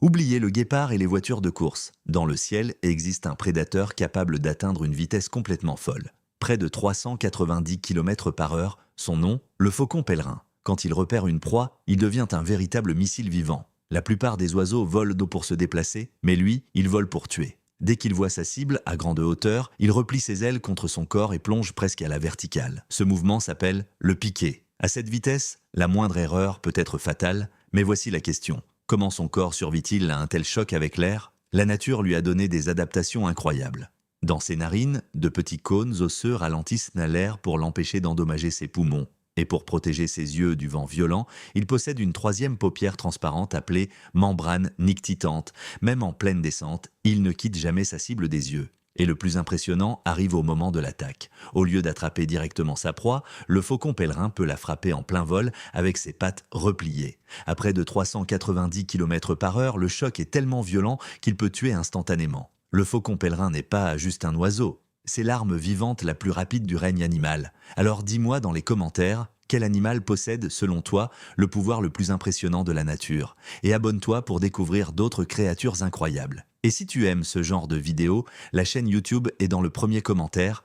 Oubliez le guépard et les voitures de course. Dans le ciel existe un prédateur capable d'atteindre une vitesse complètement folle. Près de 390 km par heure, son nom, le faucon pèlerin. Quand il repère une proie, il devient un véritable missile vivant. La plupart des oiseaux volent pour se déplacer, mais lui, il vole pour tuer. Dès qu'il voit sa cible, à grande hauteur, il replie ses ailes contre son corps et plonge presque à la verticale. Ce mouvement s'appelle le piqué. À cette vitesse, la moindre erreur peut être fatale, mais voici la question. Comment son corps survit-il à un tel choc avec l'air? La nature lui a donné des adaptations incroyables. Dans ses narines, de petits cônes osseux ralentissent l'air pour l'empêcher d'endommager ses poumons. Et pour protéger ses yeux du vent violent, il possède une troisième paupière transparente appelée membrane nictitante. Même en pleine descente, il ne quitte jamais sa cible des yeux. Et le plus impressionnant arrive au moment de l'attaque. Au lieu d'attraper directement sa proie, le faucon pèlerin peut la frapper en plein vol avec ses pattes repliées. À près de 390 km par heure, le choc est tellement violent qu'il peut tuer instantanément. Le faucon pèlerin n'est pas juste un oiseau, c'est l'arme vivante la plus rapide du règne animal. Alors dis-moi dans les commentaires, quel animal possède, selon toi, le pouvoir le plus impressionnant de la nature? Et abonne-toi pour découvrir d'autres créatures incroyables. Et si tu aimes ce genre de vidéo, la chaîne YouTube est dans le premier commentaire,